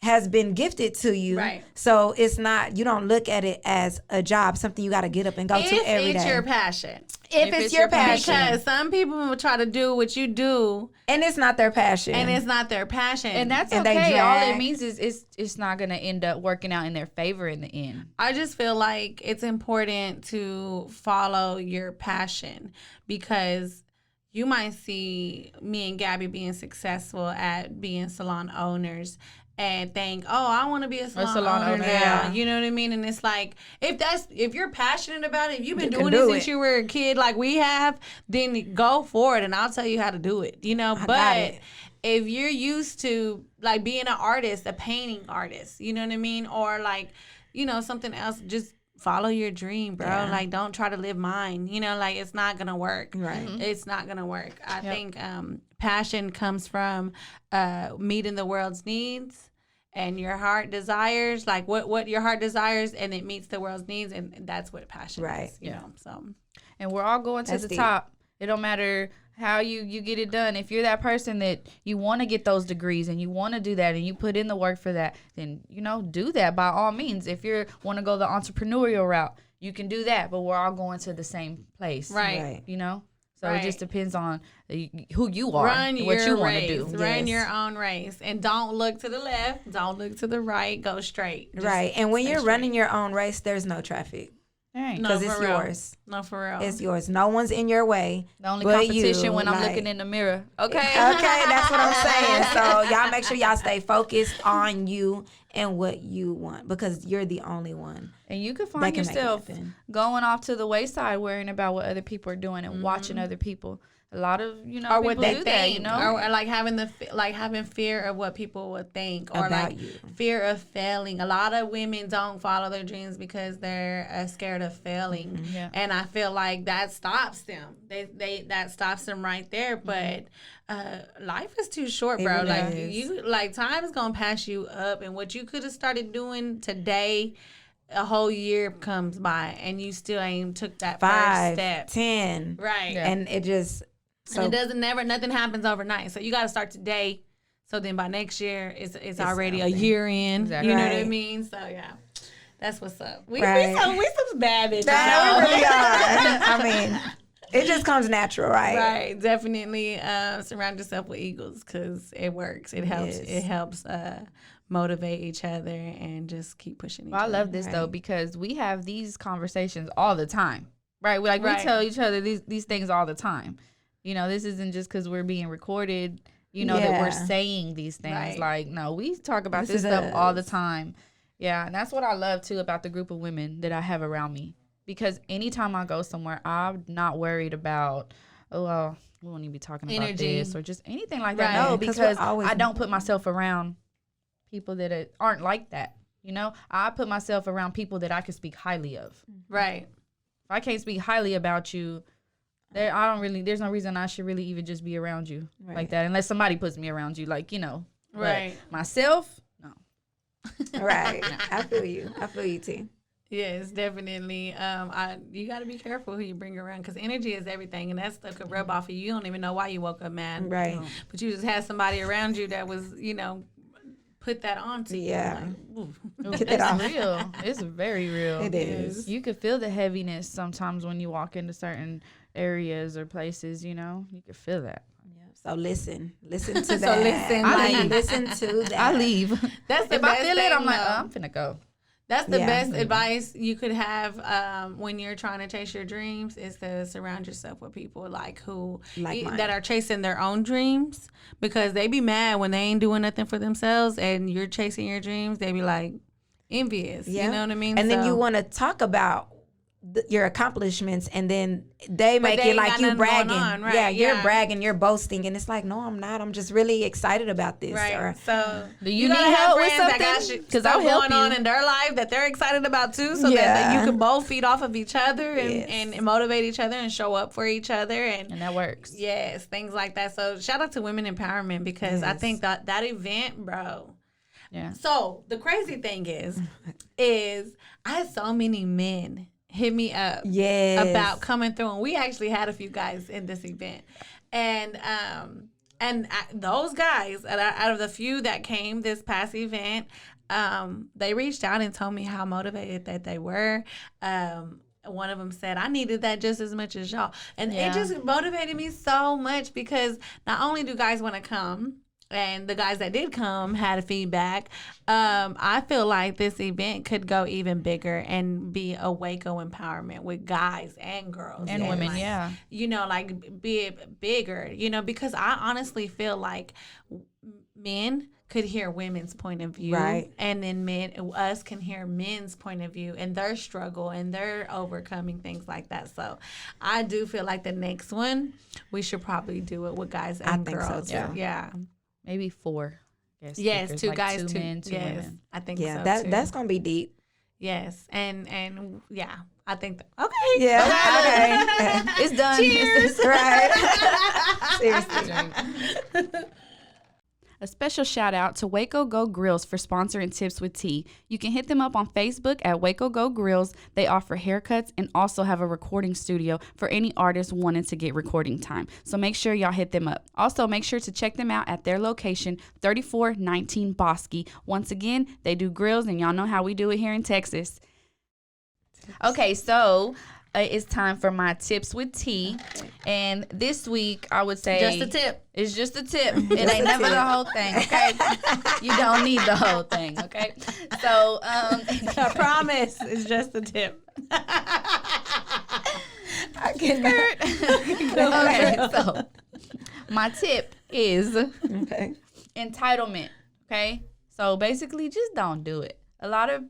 [SPEAKER 4] has been gifted to you.
[SPEAKER 5] Right.
[SPEAKER 4] So it's not, you don't look at it as a job, something you got to get up and go to every day.
[SPEAKER 5] It's your passion.
[SPEAKER 4] If it's your passion.
[SPEAKER 5] Because some people will try to do what you do,
[SPEAKER 4] And it's not their passion.
[SPEAKER 5] and it's not their passion.
[SPEAKER 2] and that's
[SPEAKER 4] And they
[SPEAKER 2] okay. All it
[SPEAKER 4] drag.
[SPEAKER 2] means is it's not going to end up working out in their favor in the end.
[SPEAKER 5] I just feel like it's important to follow your passion, because you might see me and Gabby being successful at being salon owners and think, oh, I want to be a salon owner now.
[SPEAKER 2] yeah.
[SPEAKER 5] You know what I mean? And it's like, if you're passionate about it, if you've been
[SPEAKER 4] You can
[SPEAKER 5] doing it
[SPEAKER 4] do
[SPEAKER 5] since
[SPEAKER 4] it.
[SPEAKER 5] you were a kid like we have, then go for it and I'll tell you how to do it. You know,
[SPEAKER 4] got
[SPEAKER 5] but
[SPEAKER 4] it.
[SPEAKER 5] if you're used to like being an artist, a painting artist, you know what I mean? Or like, you know, something else, just follow your dream, bro.
[SPEAKER 4] Yeah.
[SPEAKER 5] Like, don't try to live mine. You know, like, it's not gonna work.
[SPEAKER 4] Right.
[SPEAKER 5] It's not gonna work. I think passion comes from meeting the world's needs and your heart desires, like what your heart desires, and it meets the world's needs, and that's what passion
[SPEAKER 4] Right.
[SPEAKER 5] is. You know, so
[SPEAKER 2] And we're all going to
[SPEAKER 4] That's
[SPEAKER 2] the
[SPEAKER 4] deep.
[SPEAKER 2] top. It don't matter how you get it done. If you're that person that you want to get those degrees and you want to do that and you put in the work for that, then, you know, do that by all means. If you want to go the entrepreneurial route, you can do that. But we're all going to the same place.
[SPEAKER 5] right.
[SPEAKER 4] Right.
[SPEAKER 2] You know? So
[SPEAKER 5] Right.
[SPEAKER 2] it just depends on who you are,
[SPEAKER 5] Run
[SPEAKER 2] what
[SPEAKER 5] your
[SPEAKER 2] you want to
[SPEAKER 5] race.
[SPEAKER 2] do.
[SPEAKER 5] Run
[SPEAKER 4] Yes.
[SPEAKER 5] your own race, and don't look to the left. Don't look to the right. Go straight. Just
[SPEAKER 4] Right. And when
[SPEAKER 5] stay
[SPEAKER 4] you're
[SPEAKER 5] straight.
[SPEAKER 4] running your own race, there's no traffic
[SPEAKER 2] Dang.
[SPEAKER 5] No,
[SPEAKER 4] because
[SPEAKER 5] for
[SPEAKER 4] it's
[SPEAKER 5] real.
[SPEAKER 4] yours.
[SPEAKER 5] No, for real.
[SPEAKER 4] It's yours. No one's in your way.
[SPEAKER 2] The only
[SPEAKER 4] but
[SPEAKER 2] competition
[SPEAKER 4] you,
[SPEAKER 2] when I'm
[SPEAKER 4] like-
[SPEAKER 2] looking in the mirror. Okay.
[SPEAKER 4] Okay, that's what I'm saying. So y'all make sure y'all stay focused on you and what you want, because you're the only one.
[SPEAKER 2] And you could
[SPEAKER 4] That
[SPEAKER 2] find
[SPEAKER 4] can make it
[SPEAKER 2] yourself
[SPEAKER 4] happen.
[SPEAKER 2] going off to the wayside, worrying about what other people are doing and watching other people. A lot of, you know,
[SPEAKER 5] or
[SPEAKER 2] people
[SPEAKER 5] what they
[SPEAKER 2] do
[SPEAKER 5] think,
[SPEAKER 2] that, you know.
[SPEAKER 5] or like having fear of what people would think, or
[SPEAKER 4] About
[SPEAKER 5] like
[SPEAKER 4] you.
[SPEAKER 5] fear of failing. A lot of women don't follow their dreams because they're scared of failing,
[SPEAKER 2] Yeah.
[SPEAKER 5] and I feel like that stops them. That stops them right there. But life is too short, bro.
[SPEAKER 4] really
[SPEAKER 5] Like
[SPEAKER 4] is.
[SPEAKER 5] time is gonna pass you up, and what you could have started doing today. A whole year comes by and you still ain't took that first
[SPEAKER 4] 5,
[SPEAKER 5] step.
[SPEAKER 4] 10.
[SPEAKER 5] Right.
[SPEAKER 2] Yeah.
[SPEAKER 4] And it just, so
[SPEAKER 5] And it nothing happens overnight. So you got to start today. So then by next year, it's already a
[SPEAKER 4] something.
[SPEAKER 5] year in.
[SPEAKER 2] Exactly.
[SPEAKER 5] You know what I
[SPEAKER 4] Right.
[SPEAKER 5] mean? So yeah, that's what's up. We
[SPEAKER 4] Right.
[SPEAKER 5] some bad bitches.
[SPEAKER 4] Nah, we
[SPEAKER 5] y'all.
[SPEAKER 4] really are. I mean, it just comes natural, right?
[SPEAKER 5] Right. Definitely surround yourself with eagles because it works. It helps.
[SPEAKER 4] Yes.
[SPEAKER 5] It helps motivate each other and just keep pushing each
[SPEAKER 2] Well, I
[SPEAKER 5] other.
[SPEAKER 2] love this though, because we have these conversations all the time, right? We
[SPEAKER 5] Right.
[SPEAKER 2] tell each other these things all the time. You know, this isn't just because we're being recorded. You know that we're
[SPEAKER 4] Yeah.
[SPEAKER 2] saying these things.
[SPEAKER 5] Right.
[SPEAKER 2] Like, no, we talk about
[SPEAKER 4] This
[SPEAKER 2] this
[SPEAKER 4] is
[SPEAKER 2] stuff all the
[SPEAKER 4] us.
[SPEAKER 2] time. Yeah, and that's what I love too about the group of women that I have around me. Because anytime I go somewhere, I'm not worried about oh, well, we won't even be talking about
[SPEAKER 5] Energy.
[SPEAKER 2] this or just anything like that.
[SPEAKER 5] Right.
[SPEAKER 2] No,
[SPEAKER 4] 'Cause we're
[SPEAKER 2] because
[SPEAKER 4] always-
[SPEAKER 2] I don't put myself around people that aren't like that. You know, I put myself around people that I can speak highly of.
[SPEAKER 5] Right.
[SPEAKER 2] If I can't speak highly about you, there's no reason I should really even just be around you like that, unless somebody puts me around you, like, you know.
[SPEAKER 5] Right.
[SPEAKER 2] But myself, no.
[SPEAKER 4] Right. I feel you. I feel you, T.
[SPEAKER 5] Yes, definitely. You got to be careful who you bring around because energy is everything, and that stuff could rub off of you. You don't even know why you woke up mad,
[SPEAKER 4] Right.
[SPEAKER 5] But you just had somebody around you that was, put that on to
[SPEAKER 4] Yeah.
[SPEAKER 5] you.
[SPEAKER 2] It's
[SPEAKER 4] Get it off.
[SPEAKER 2] real. It's very real.
[SPEAKER 4] It is.
[SPEAKER 2] You could feel the heaviness sometimes when you walk into certain areas or places, you know. You could feel that.
[SPEAKER 4] So listen to that.
[SPEAKER 5] listen,
[SPEAKER 2] like-
[SPEAKER 4] listen to that.
[SPEAKER 2] I leave.
[SPEAKER 5] That's the
[SPEAKER 2] If
[SPEAKER 5] best
[SPEAKER 2] I feel
[SPEAKER 5] thing,
[SPEAKER 2] it, I'm like,
[SPEAKER 5] though.
[SPEAKER 2] oh, I'm finna go.
[SPEAKER 5] That's the
[SPEAKER 4] Yeah.
[SPEAKER 5] best advice you could have when you're trying to chase your dreams is to surround yourself with people like who
[SPEAKER 4] Like-minded.
[SPEAKER 5] that are chasing their own dreams because they be mad when they ain't doing nothing for themselves and you're chasing your dreams. They be like envious.
[SPEAKER 4] Yeah.
[SPEAKER 5] You know what I mean?
[SPEAKER 4] And then
[SPEAKER 5] So-
[SPEAKER 4] you want to talk about your accomplishments, and then they make
[SPEAKER 5] they
[SPEAKER 4] it
[SPEAKER 5] ain't
[SPEAKER 4] like
[SPEAKER 5] got
[SPEAKER 4] you
[SPEAKER 5] nothing going
[SPEAKER 4] bragging.
[SPEAKER 5] on, right,
[SPEAKER 4] Yeah, you're
[SPEAKER 5] yeah.
[SPEAKER 4] bragging, you're boasting, and it's like, no, I'm not. I'm just really excited about this.
[SPEAKER 5] Right.
[SPEAKER 4] Or,
[SPEAKER 5] So
[SPEAKER 2] Do you
[SPEAKER 5] gotta
[SPEAKER 2] need
[SPEAKER 5] have
[SPEAKER 2] help with
[SPEAKER 5] friends that got
[SPEAKER 2] something?
[SPEAKER 5] shit
[SPEAKER 2] 'Cause
[SPEAKER 5] stuff
[SPEAKER 2] I'll help
[SPEAKER 5] going on
[SPEAKER 2] you.
[SPEAKER 5] in their life that they're excited about too, so that
[SPEAKER 4] Yeah.
[SPEAKER 5] you can both feed off of each other and,
[SPEAKER 4] Yes.
[SPEAKER 5] and motivate each other and show up for each other
[SPEAKER 2] And that works.
[SPEAKER 5] yes, things like that. So shout out to women empowerment because I
[SPEAKER 4] Yes.
[SPEAKER 5] think that event, bro.
[SPEAKER 2] Yeah.
[SPEAKER 5] So the crazy thing is I had so many men hit me up
[SPEAKER 4] yes.
[SPEAKER 5] about coming through, and we actually had a few guys in this event, and those guys out of the few that came this past event, they reached out and told me how motivated that they were. One of them said, I needed that just as much as y'all. And
[SPEAKER 2] Yeah.
[SPEAKER 5] it just motivated me so much because not only do guys want to come, and the guys that did come had a feedback, I feel like this event could go even bigger and be a Waco empowerment with guys and girls.
[SPEAKER 2] And women,
[SPEAKER 5] like,
[SPEAKER 2] yeah.
[SPEAKER 5] You know, like be it bigger, because I honestly feel like men could hear women's point of view,
[SPEAKER 4] Right.
[SPEAKER 5] and then us can hear men's point of view and their struggle and their overcoming things like that. So I do feel like the next one we should probably do it with guys and
[SPEAKER 4] I think so,
[SPEAKER 5] girls.
[SPEAKER 4] too.
[SPEAKER 5] Yeah.
[SPEAKER 2] Maybe 4 guest
[SPEAKER 5] Yes,
[SPEAKER 2] speakers,
[SPEAKER 5] 2
[SPEAKER 2] like
[SPEAKER 5] guys,
[SPEAKER 2] 2
[SPEAKER 5] 2
[SPEAKER 2] men, 2
[SPEAKER 5] yes,
[SPEAKER 2] women.
[SPEAKER 5] I think
[SPEAKER 4] Yeah,
[SPEAKER 5] so too.
[SPEAKER 4] that's gonna be deep.
[SPEAKER 5] Yes, and yeah, I think okay.
[SPEAKER 4] Yeah. Okay.
[SPEAKER 2] It's done.
[SPEAKER 5] Cheers.
[SPEAKER 4] Right. Seriously.
[SPEAKER 2] A special shout out to Waco Go Grills for sponsoring Tips with T. You can hit them up on Facebook at Waco Go Grills. They offer haircuts and also have a recording studio for any artist wanting to get recording time. So make sure y'all hit them up. Also, make sure to check them out at their location, 3419 Bosque. Once again, they do grills, and y'all know how we do it here in Texas. Okay, so it's time for my tips with T. And this week, I would say
[SPEAKER 5] Just a tip.
[SPEAKER 2] It's just a tip. It ain't never the whole thing, okay? You don't need the whole thing, okay? So,
[SPEAKER 5] I promise, it's just a tip.
[SPEAKER 2] okay, so my tip is
[SPEAKER 4] Okay.
[SPEAKER 2] entitlement, okay? So basically, just don't do it. A lot of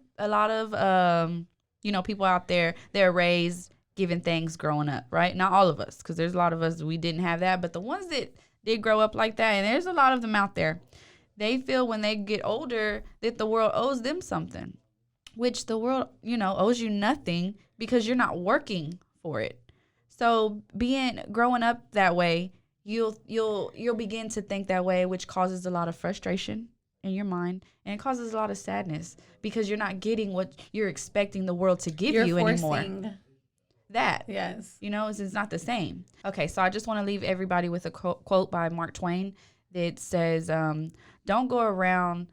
[SPEAKER 2] people out there, they're raised given things growing up, right? Not all of us, because there's a lot of us, we didn't have that, but the ones that did grow up like that, and there's a lot of them out there, they feel when they get older that the world owes them something, which the world, owes you nothing because you're not working for it. So growing up that way, you'll begin to think that way, which causes a lot of frustration in your mind, and it causes a lot of sadness because you're not getting what you're expecting the world to give you anymore. That,
[SPEAKER 5] Yes.
[SPEAKER 2] it's not the same. Okay, so I just want to leave everybody with a quote by Mark Twain that says, don't go around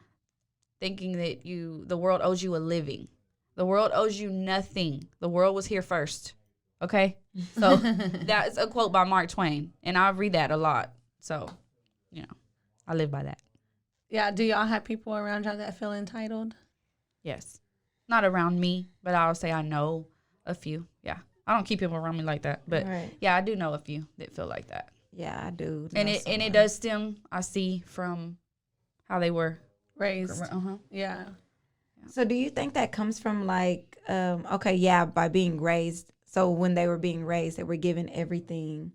[SPEAKER 2] thinking that the world owes you a living. The world owes you nothing. The world was here first. Okay? So that's a quote by Mark Twain, and I read that a lot. So, I live by that.
[SPEAKER 5] Yeah. Do y'all have people around y'all that feel entitled?
[SPEAKER 2] Yes. Not around me, but I'll say I know a few. Yeah. I don't keep people around me like that, but
[SPEAKER 4] Right.
[SPEAKER 2] yeah, I do know a few that feel like that.
[SPEAKER 4] Yeah, I do.
[SPEAKER 2] And
[SPEAKER 4] know
[SPEAKER 2] it
[SPEAKER 4] someone.
[SPEAKER 2] does stem, I see, from how they were
[SPEAKER 5] Raised.
[SPEAKER 2] Uh-huh.
[SPEAKER 5] Yeah.
[SPEAKER 4] So do you think that comes from like, by being raised? So when they were being raised, they were given everything,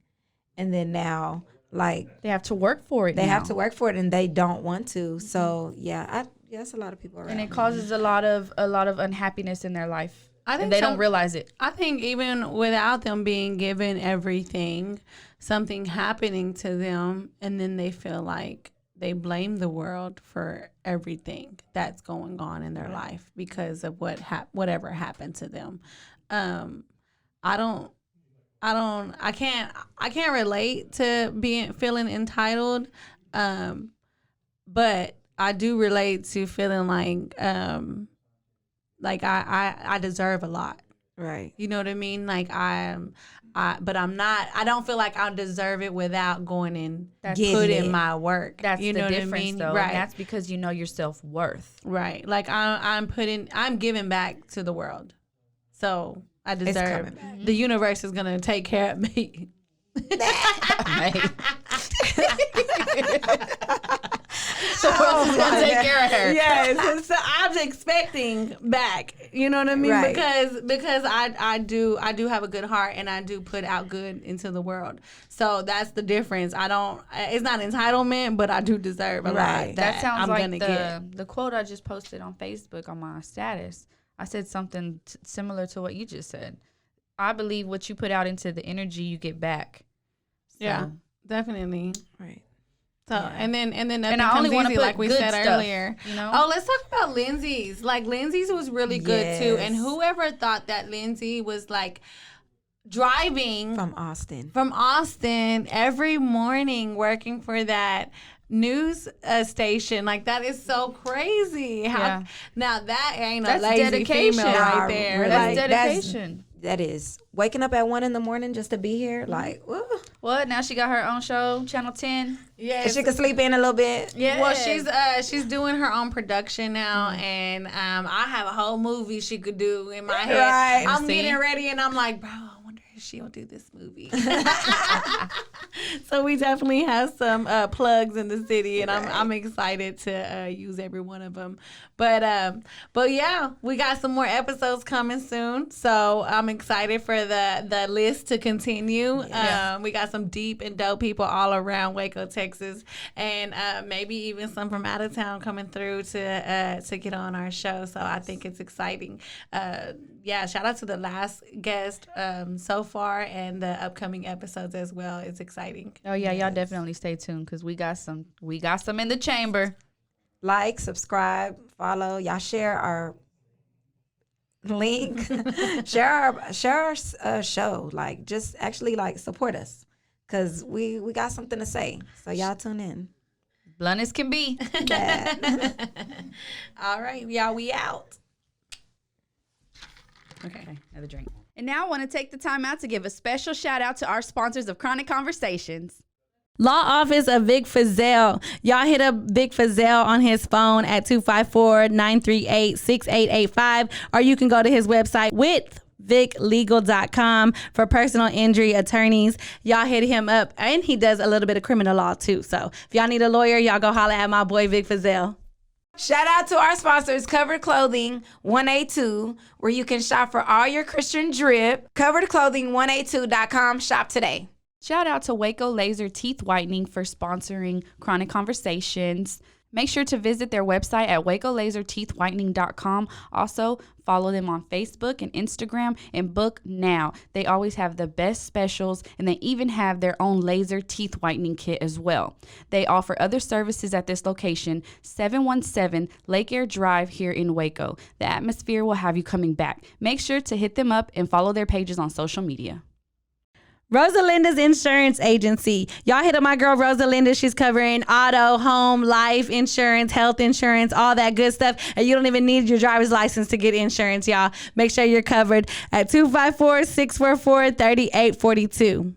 [SPEAKER 4] and then now like
[SPEAKER 2] They have to work for it.
[SPEAKER 4] they
[SPEAKER 2] now.
[SPEAKER 4] have to work for it and they don't want to. So yeah, that's a lot of people around.
[SPEAKER 2] And it causes a lot of unhappiness in their life.
[SPEAKER 5] I think
[SPEAKER 2] and they don't realize it.
[SPEAKER 5] I think even without them being given everything, something happening to them, and then they feel like they blame the world for everything that's going on in their life because of whatever happened to them. I can't relate to feeling entitled, but I do relate to feeling like I deserve a lot.
[SPEAKER 4] Right.
[SPEAKER 5] You know what I mean? Like but I'm not. I don't feel like I deserve it without going and put in my work.
[SPEAKER 2] That's
[SPEAKER 5] you know
[SPEAKER 2] the
[SPEAKER 5] what
[SPEAKER 2] difference,
[SPEAKER 5] I mean?
[SPEAKER 2] though.
[SPEAKER 5] Right.
[SPEAKER 2] And that's because you know your self-worth.
[SPEAKER 5] Right. Like I'm giving back to the world. So I deserve.
[SPEAKER 4] coming back.
[SPEAKER 5] The universe is gonna take care of me.
[SPEAKER 2] The world's gonna take care of her.
[SPEAKER 5] Yes, so I'm expecting back. You know what I mean?
[SPEAKER 4] Right.
[SPEAKER 5] Because I do have a good heart and I do put out good into the world. So that's the difference. It's not entitlement, but I do deserve a lot.
[SPEAKER 2] That sounds
[SPEAKER 5] I'm
[SPEAKER 2] like
[SPEAKER 5] gonna get.
[SPEAKER 2] the quote I just posted on Facebook on my status. I said something similar to what you just said. I believe what you put out into the energy you get back. So.
[SPEAKER 5] Yeah, definitely.
[SPEAKER 4] Right.
[SPEAKER 5] So and then nothing
[SPEAKER 2] And I only
[SPEAKER 5] comes
[SPEAKER 2] wanna
[SPEAKER 5] easy,
[SPEAKER 2] put
[SPEAKER 5] like we
[SPEAKER 2] good
[SPEAKER 5] said
[SPEAKER 2] stuff,
[SPEAKER 5] earlier.
[SPEAKER 2] you know?
[SPEAKER 5] Oh, let's talk about Lindsay's. Like Lindsay's was really good too.
[SPEAKER 4] Yes.
[SPEAKER 5] And whoever thought that Lindsay was like driving
[SPEAKER 4] From Austin.
[SPEAKER 5] every morning working for that news station, like that is so crazy.
[SPEAKER 2] Yeah.
[SPEAKER 5] Now that ain't a
[SPEAKER 2] That's
[SPEAKER 5] lazy
[SPEAKER 2] dedication.
[SPEAKER 5] female
[SPEAKER 4] Nah,
[SPEAKER 5] right there.
[SPEAKER 4] really.
[SPEAKER 2] That's
[SPEAKER 5] Like,
[SPEAKER 2] dedication.
[SPEAKER 4] That is waking up at 1 a.m. just to be here. Like, woo.
[SPEAKER 2] What? Now she got her own show, Channel 10.
[SPEAKER 5] yes.
[SPEAKER 4] She can sleep in a little bit.
[SPEAKER 2] Yeah.
[SPEAKER 5] Well, she's doing her own production now, and I have a whole movie she could do in my head.
[SPEAKER 4] Right.
[SPEAKER 5] I'm
[SPEAKER 2] See?
[SPEAKER 5] getting ready, and I'm like, bro, I wonder if she'll do this movie. So we definitely have some plugs in the city, and I'm excited to use every one of them. But yeah, we got some more episodes coming soon, so I'm excited for the list to continue.
[SPEAKER 2] Yeah.
[SPEAKER 5] We got some deep and dope people all around Waco, Texas, and maybe even some from out of town coming through to get on our show. So I think it's exciting. Yeah, shout out to the last guest so far and the upcoming episodes as well. It's exciting.
[SPEAKER 2] Oh yeah, y'all definitely stay tuned because we got some in the chamber.
[SPEAKER 4] Like, subscribe, follow. Y'all share our link. share our show. Like, just actually like support us because we got something to say. So y'all tune in.
[SPEAKER 2] Blunt as can be.
[SPEAKER 4] Yeah.
[SPEAKER 5] All right, y'all, we out.
[SPEAKER 2] Okay, another drink. And now I want to take the time out to give a special shout out to our sponsors of Chronic Conversations.
[SPEAKER 3] Law Office of Vic Fazell. Y'all hit up Vic Fazell on his phone at 254-938-6885, or you can go to his website withviclegal.com for personal injury attorneys. Y'all hit him up, and he does a little bit of criminal law too. So if y'all need a lawyer, y'all go holler at my boy Vic Fazell.
[SPEAKER 4] Shout out to our sponsors, Covered Clothing 182, where you can shop for all your Christian drip. CoveredClothing182.com. Shop today.
[SPEAKER 2] Shout out to Waco Laser Teeth Whitening for sponsoring Chronic Conversations. Make sure to visit their website at wacolaserteethwhitening.com. Also, follow them on Facebook and Instagram and book now. They always have the best specials, and they even have their own laser teeth whitening kit as well. They offer other services at this location, 717 Lake Air Drive here in Waco. The atmosphere will have you coming back. Make sure to hit them up and follow their pages on social media.
[SPEAKER 3] Rosalinda's Insurance Agency. Y'all hit up my girl Rosalinda. She's covering auto, home, life insurance, health insurance, all that good stuff. And you don't even need your driver's license to get insurance, y'all. Make sure you're covered at 254-644-3842.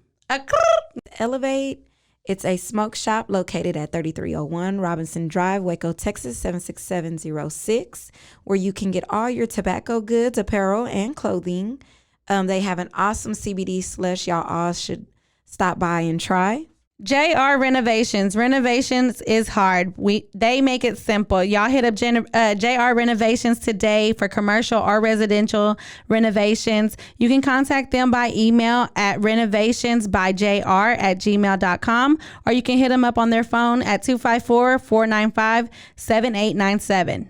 [SPEAKER 4] Elevate. It's a smoke shop located at 3301 Robinson Drive, Waco, Texas, 76706, where you can get all your tobacco goods, apparel, and clothing. They have an awesome CBD slush y'all all should stop by and try.
[SPEAKER 3] JR Renovations. Renovations is hard. They make it simple. Y'all hit up JR Renovations today for commercial or residential renovations. You can contact them by email at renovationsbyjr@gmail.com, or you can hit them up on their phone at 254-495-7897.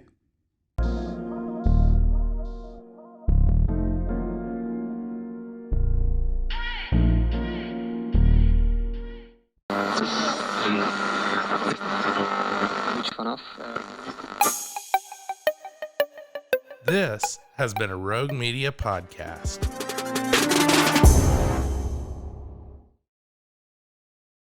[SPEAKER 6] This has been a Rogue Media podcast.